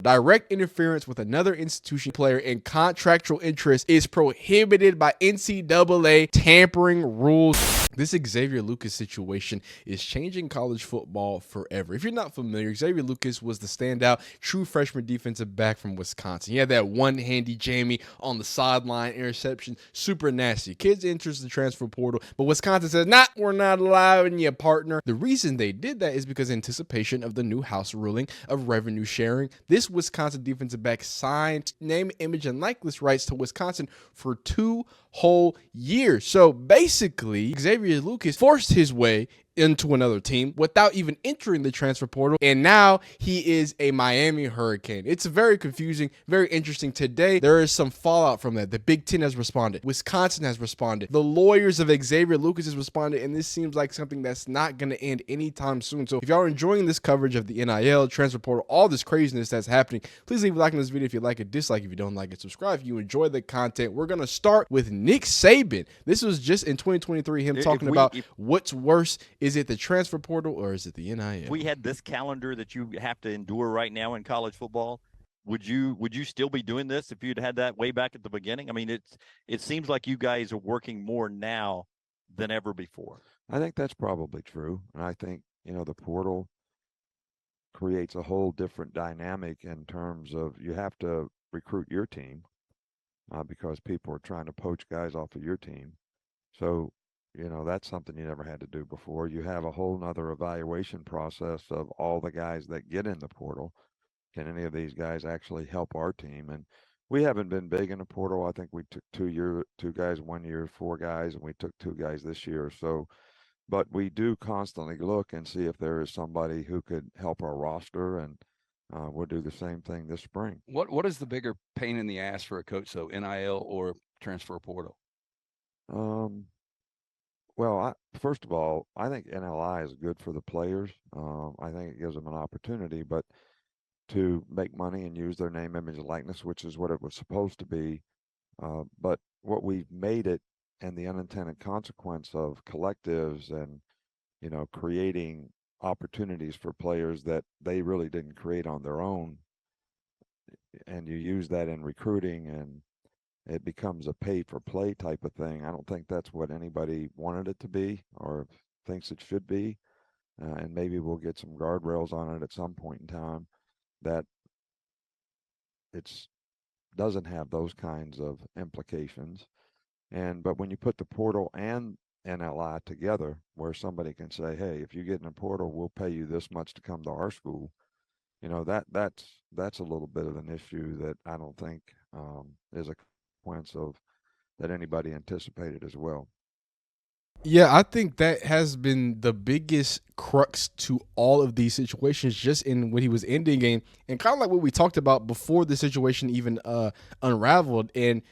Direct interference with another institution player in contractual interest is prohibited by NCAA tampering rules. This Xavier Lucas situation is changing college football forever. If you're not familiar, Xavier Lucas was the standout true freshman defensive back from Wisconsin. He had that one-handy jammy on the sideline interception, super nasty. Kids enters the transfer portal, but Wisconsin says, nah, we're not allowing you, partner. The reason they did that is because anticipation of the new House ruling of revenue sharing. This Wisconsin defensive back signed name, image, and likeness rights to Wisconsin for 2 whole years. So basically, Xavier Lucas forced his way into another team without even entering the transfer portal, and now he is a Miami Hurricane. It's very confusing, very interesting. Today, there is some fallout from that. The Big Ten has responded. Wisconsin has responded. The lawyers of Xavier Lucas has responded, and this seems like something that's not going to end anytime soon. So if y'all are enjoying this coverage of the NIL, transfer portal, all this craziness that's happening, please leave a like on this video if you like it, dislike if you don't like it, subscribe if you enjoy the content. We're going to start with Nick Saban. This was just in 2023, him talking about what's worse. Is it the transfer portal or is it the NIL? If we had this calendar that you have to endure right now in college football, would you still be doing this if you'd had that way back at the beginning? I mean, it seems like you guys are working more now than ever before. I think that's probably true. And I think, the portal creates a whole different dynamic in terms of you have to recruit your team because people are trying to poach guys off of your team. So, that's something you never had to do before. You have a whole nother evaluation process of all the guys that get in the portal. Can any of these guys actually help our team? And we haven't been big in the portal. I think we took 2 guys 1 year, 4 guys, and we took 2 guys this year. So, but we do constantly look and see if there is somebody who could help our roster, and we'll do the same thing this spring. What is the bigger pain in the ass for a coach, though, NIL or transfer portal? Well, first of all, I think NLI is good for the players. I think it gives them an opportunity, but to make money and use their name, image, and likeness, which is what it was supposed to be. But what we've made it, and the unintended consequence of collectives and, creating opportunities for players that they really didn't create on their own. And you use that in recruiting, and it becomes a pay for play type of thing. I don't think that's what anybody wanted it to be or thinks it should be. And maybe we'll get some guardrails on it at some point in time that doesn't have those kinds of implications. But when you put the portal and NLI together, where somebody can say, hey, if you get in a portal, we'll pay you this much to come to our school. That's a little bit of an issue that I don't think is a consequence of that anybody anticipated as well. Yeah, I think that has been the biggest crux to all of these situations, just in when he was ending game, and kind of like what we talked about before the situation even unraveled. And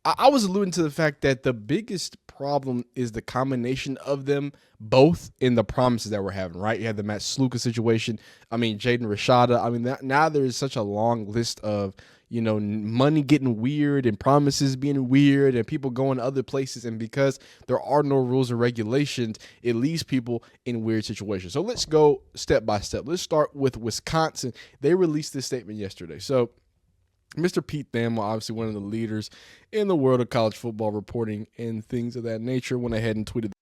I was alluding to the fact that the biggest problem is the combination of them both in the promises that we're having, right? You had the Matt Sluka situation. I mean, Jaden Rashada. I mean, now there is such a long list of, money getting weird and promises being weird and people going other places. And because there are no rules and regulations, it leaves people in weird situations. So let's go step by step. Let's start with Wisconsin. They released this statement yesterday. So Mr. Pete Thamel, obviously one of the leaders in the world of college football reporting and things of that nature, went ahead and tweeted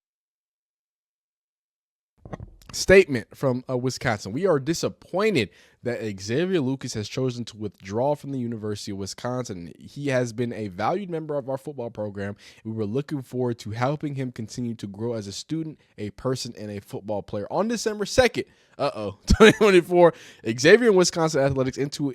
statement from Wisconsin. We are disappointed that Xavier Lucas has chosen to withdraw from the University of Wisconsin. He has been a valued member of our football program, and we were looking forward to helping him continue to grow as a student, a person, and a football player. On December 2nd, 2024, Xavier and Wisconsin Athletics into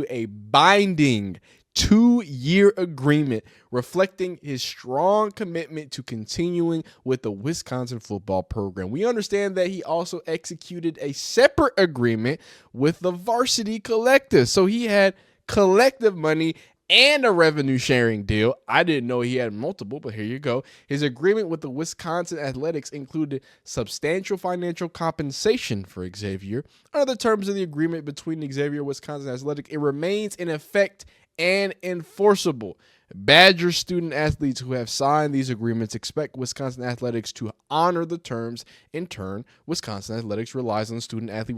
a binding 2-year agreement reflecting his strong commitment to continuing with the Wisconsin football program. We understand that he also executed a separate agreement with the Varsity Collective. So he had collective money and a revenue sharing deal. I didn't know he had multiple, but here you go. His agreement with the Wisconsin Athletics included substantial financial compensation for Xavier. Under the terms of the agreement between Xavier and Wisconsin Athletic, it remains in effect and enforceable. Badger student athletes who have signed these agreements expect Wisconsin Athletics to honor the terms. In turn, Wisconsin Athletics relies on student athlete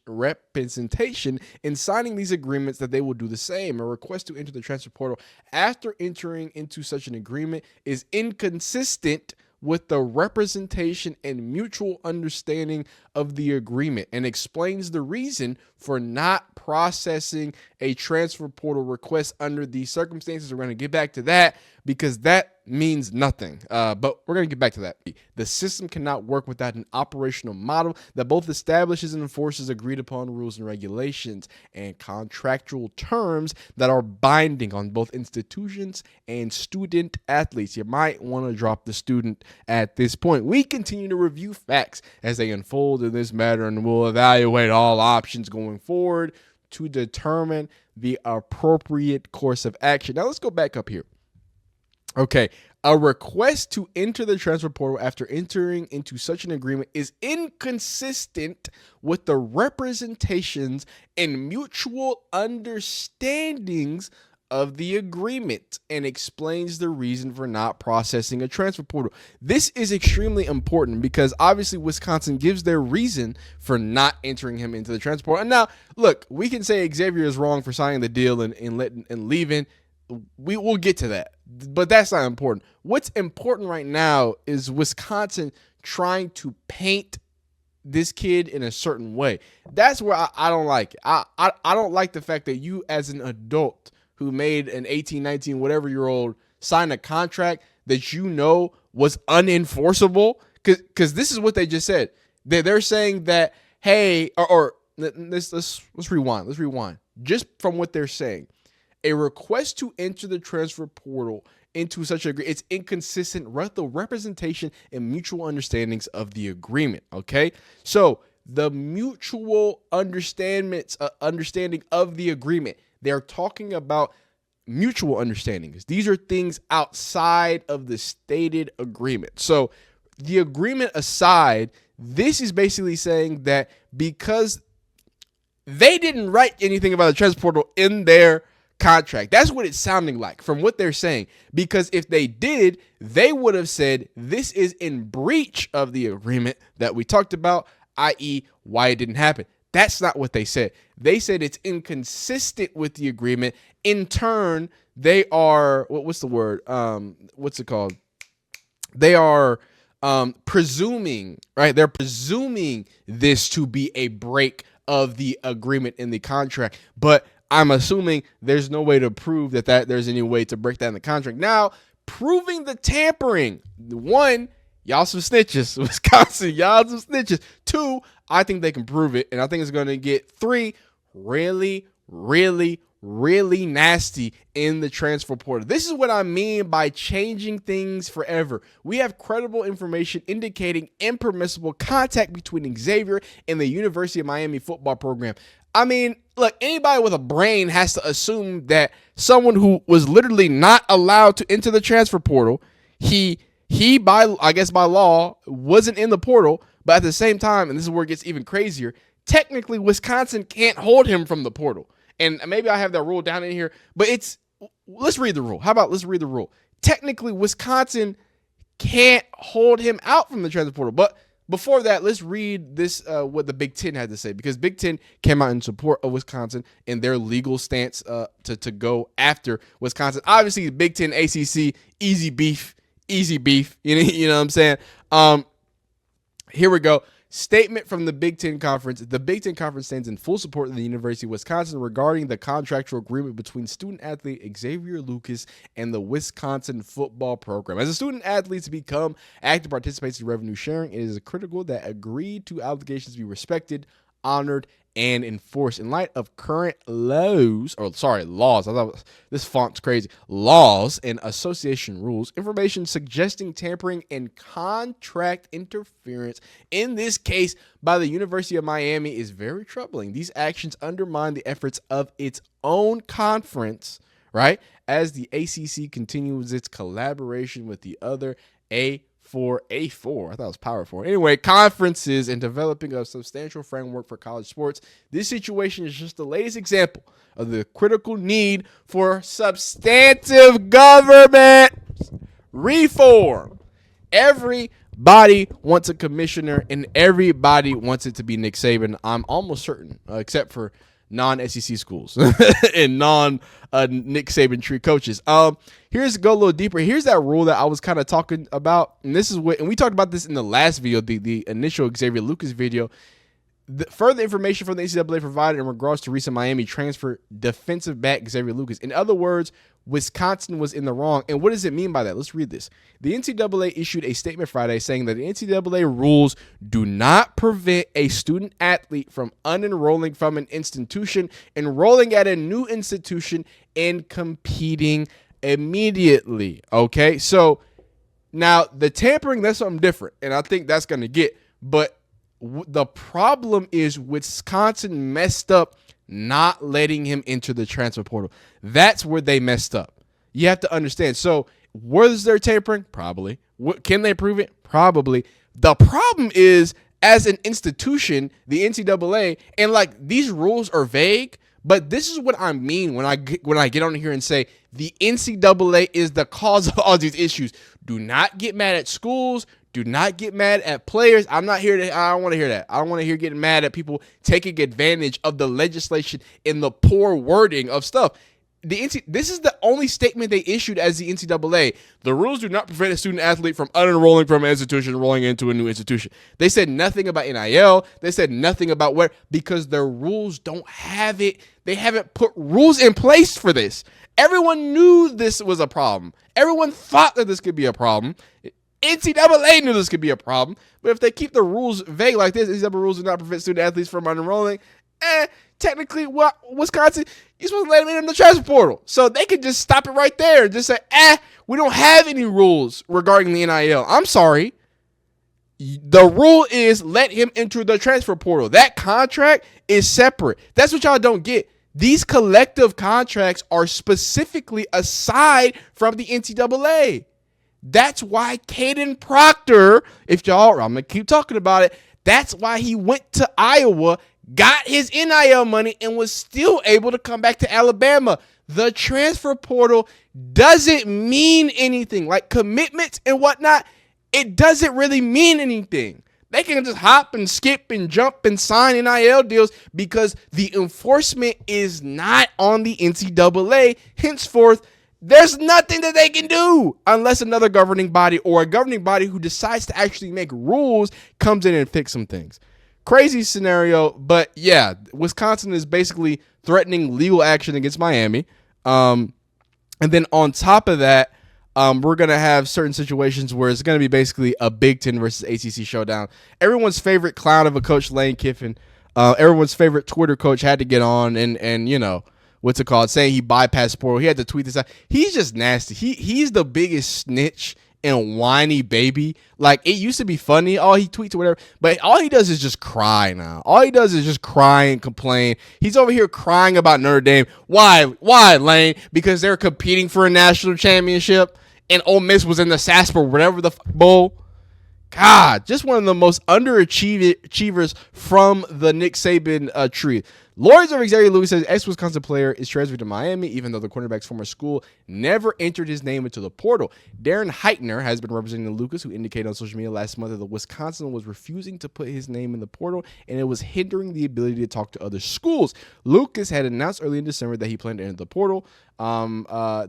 representation in signing these agreements that they will do the same. A request to enter the transfer portal after entering into such an agreement is inconsistent with the representation and mutual understanding of the agreement, and explains the reason for not processing a transfer portal request under these circumstances. We're going to get back to that because that means nothing. But we're going to get back to that. The system cannot work without an operational model that both establishes and enforces agreed upon rules and regulations and contractual terms that are binding on both institutions and student athletes. You might want to drop the student at this point. We continue to review facts as they unfold in this matter, and we'll evaluate all options going forward to determine the appropriate course of action. Now let's go back up here. Okay, a request to enter the transfer portal after entering into such an agreement is inconsistent with the representations and mutual understandings of the agreement, and explains the reason for not processing a transfer portal. This is extremely important because obviously Wisconsin gives their reason for not entering him into the transfer portal. And now, look, we can say Xavier is wrong for signing the deal and leaving. We will get to that, but that's not important. What's important right now is Wisconsin trying to paint this kid in a certain way. That's where I don't like it. I don't like the fact that you, as an adult who made an 18, 19, whatever year old, sign a contract that you know was unenforceable. Because this is what they just said. They're saying that, hey, let's rewind. Let's rewind. Just from what they're saying. A request to enter the transfer portal into such a it's inconsistent with the representation and mutual understandings of the agreement. Okay, so the mutual understanding of the agreement, they're talking about mutual understandings. These are things outside of the stated agreement. So the agreement aside, this is basically saying that because they didn't write anything about the transfer portal in their contract. That's what it's sounding like from what they're saying. Because if they did, they would have said this is in breach of the agreement that we talked about, i.e. why it didn't happen. That's not what they said. They said it's inconsistent with the agreement. In turn, they are, what's the word? What's it called? They are presuming, right? They're presuming this to be a break of the agreement in the contract. But I'm assuming there's no way to prove that there's any way to break that in the contract. Now, proving the tampering. One, y'all some snitches. Wisconsin, y'all some snitches. Two, I think they can prove it. And I think it's going to get three, really, really, really nasty in the transfer portal. This is what I mean by changing things forever. We have credible information indicating impermissible contact between Xavier and the University of Miami football program. I mean, look, anybody with a brain has to assume that someone who was literally not allowed to enter the transfer portal, he by law wasn't in the portal, but at the same time, and this is where it gets even crazier, technically Wisconsin can't hold him from the portal. And maybe I have that rule down in here, but let's read the rule. How about let's read the rule? Technically, Wisconsin can't hold him out from the transfer portal, but before that, let's read this, what the Big Ten had to say, because Big Ten came out in support of Wisconsin and their legal stance to go after Wisconsin. Obviously, Big Ten, ACC, easy beef. You know what I'm saying? Here we go. Statement from the Big Ten Conference. The Big Ten Conference stands in full support of the University of Wisconsin regarding the contractual agreement between student-athlete Xavier Lucas and the Wisconsin football program. As a student-athlete to become active participants in revenue sharing, it is critical that agreed-to obligations be respected, honored, and enforced. In light of current laws, I thought this font's crazy, laws and association rules, information suggesting tampering and contract interference, in this case by the University of Miami, is very troubling. These actions undermine the efforts of its own conference, right, as the ACC continues its collaboration with the other for A4. I thought it was Power 4. Anyway, conferences and developing a substantial framework for college sports. This situation is just the latest example of the critical need for substantive government reform. Everybody wants a commissioner, and everybody wants it to be Nick Saban. I'm almost certain, except for non-SEC schools and non-Nick Saban tree coaches. Here's go a little deeper. Here's that rule that I was kind of talking about, and this is what, and we talked about this in the last video, the initial Xavier Lucas video. The further information from the NCAA provided in regards to recent Miami transfer defensive back Xavier Lucas. In other words, Wisconsin was in the wrong. And what does it mean by that? Let's read this. The NCAA issued a statement Friday saying that the NCAA rules do not prevent a student athlete from unenrolling from an institution, enrolling at a new institution, and competing immediately. Okay, so now the tampering, that's something different, and I think that's going to get. But the problem is Wisconsin messed up not letting him enter the transfer portal. That's where they messed up. You have to understand. So was there tampering? Probably. Can they prove it? Probably. The problem is, as an institution, the NCAA, and like these rules are vague, but this is what I mean when I get on here and say the NCAA is the cause of all these issues. Do not get mad at schools. Do not get mad at players. I don't want to hear that. I don't want to hear getting mad at people taking advantage of the legislation and the poor wording of stuff. This is the only statement they issued as the NCAA. The rules do not prevent a student athlete from unenrolling from an institution, rolling into a new institution. They said nothing about NIL. They said nothing about where, because their rules don't have it. They haven't put rules in place for this. Everyone knew this was a problem. Everyone thought that this could be a problem. NCAA knew this could be a problem, but if they keep the rules vague like this, NCAA rules do not prevent student athletes from unenrolling. Technically, Wisconsin, you're supposed to let them in the transfer portal, so they could just stop it right there and just say, we don't have any rules regarding the NIL. I'm sorry. The rule is let him enter the transfer portal. That contract is separate. That's what y'all don't get. These collective contracts are specifically aside from the NCAA. That's why Caden Proctor, I'm going to keep talking about it, that's why he went to Iowa, got his NIL money, and was still able to come back to Alabama. The transfer portal doesn't mean anything. Like commitments and whatnot, it doesn't really mean anything. They can just hop and skip and jump and sign NIL deals because the enforcement is not on the NCAA. Henceforth, there's nothing that they can do unless another governing body or a governing body who decides to actually make rules comes in and fix some things. Crazy scenario, but yeah, Wisconsin is basically threatening legal action against Miami. And then on top of that, we're going to have certain situations where it's going to be basically a Big Ten versus ACC showdown. Everyone's favorite clown of a coach, Lane Kiffin, everyone's favorite Twitter coach had to get on and you know, what's it called, saying he bypassed portal. He had to tweet this out. He's just nasty. He's the biggest snitch and whiny baby. Like, it used to be funny. Oh, he tweets or whatever. But all he does is just cry now. All he does is just cry and complain. He's over here crying about Notre Dame. Why, Lane? Because they're competing for a national championship and Ole Miss was in the Sasper, whatever the bowl. God, just one of the most underachievers from the Nick Saban tree. Lawyers of Xavier Lucas says ex-Wisconsin player is transferred to Miami, even though the cornerback's former school never entered his name into the portal. Darren Heitner has been representing Lucas, who indicated on social media last month that the Wisconsin was refusing to put his name in the portal, and it was hindering the ability to talk to other schools. Lucas had announced early in December that he planned to enter the portal. The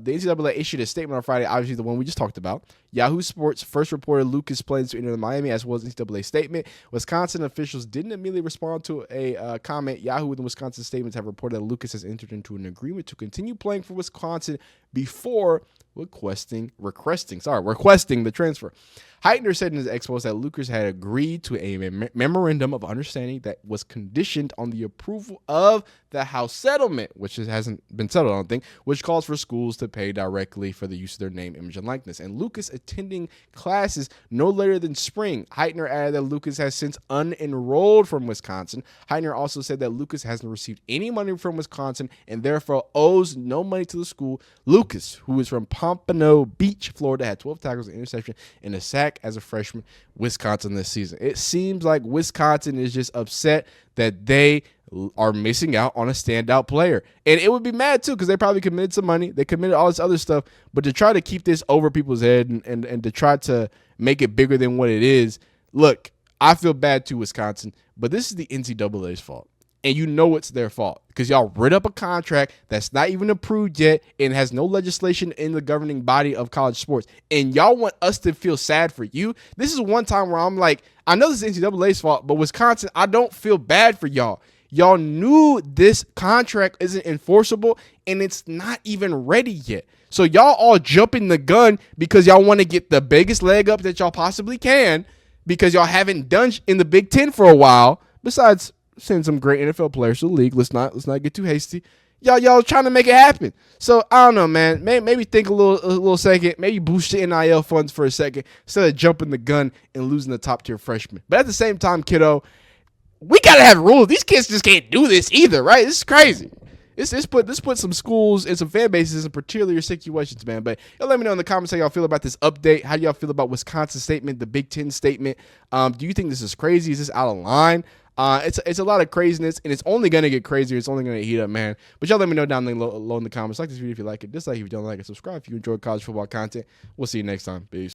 NCAA issued a statement on Friday, obviously the one we just talked about. Yahoo Sports first reported Lucas plans to enter Miami, as well as NCAA statement. Wisconsin officials didn't immediately respond to a comment. Yahoo and the Wisconsin statements have reported that Lucas has entered into an agreement to continue playing for Wisconsin before requesting the transfer. Heitner said in his expose that Lucas had agreed to a memorandum of understanding that was conditioned on the approval of the House settlement, which hasn't been settled, I don't think, which calls for schools to pay directly for the use of their name, image, and likeness. And Lucas attending classes no later than spring. Heitner added that Lucas has since unenrolled from Wisconsin. Heitner also said that Lucas hasn't received any money from Wisconsin and therefore owes no money to the school. Lucas Lucas, who is from Pompano Beach, Florida, had 12 tackles, an interception, and a sack as a freshman, Wisconsin this season. It seems like Wisconsin is just upset that they are missing out on a standout player. And it would be mad, too, because they probably committed some money. They committed all this other stuff. But to try to keep this over people's head and to try to make it bigger than what it is, look, I feel bad, too, Wisconsin, but this is the NCAA's fault. And you know it's their fault because y'all rid up a contract that's not even approved yet and has no legislation in the governing body of college sports. And y'all want us to feel sad for you. This is one time where I'm like, I know this is NCAA's fault, but Wisconsin, I don't feel bad for y'all. Y'all knew this contract isn't enforceable and it's not even ready yet. So y'all all jumping the gun because y'all want to get the biggest leg up that y'all possibly can because y'all haven't done in the Big Ten for a while. Besides send some great NFL players to the league. Let's not get too hasty. Y'all trying to make it happen. So I don't know, man. Maybe think a little second. Maybe boost your NIL funds for a second instead of jumping the gun and losing the top tier freshman. But at the same time, kiddo, we gotta have rules. These kids just can't do this either, right? This is crazy. This put some schools and some fan bases in peculiar situations, man. But y'all let me know in the comments how y'all feel about this update. How do y'all feel about Wisconsin's statement, the Big Ten statement? Do you think this is crazy? Is this out of line? It's a lot of craziness, and it's only going to get crazier. It's only going to heat up, man. But y'all let me know down below in the comments. Like this video if you like it. Dislike if you don't like it. Subscribe if you enjoy college football content. We'll see you next time. Peace.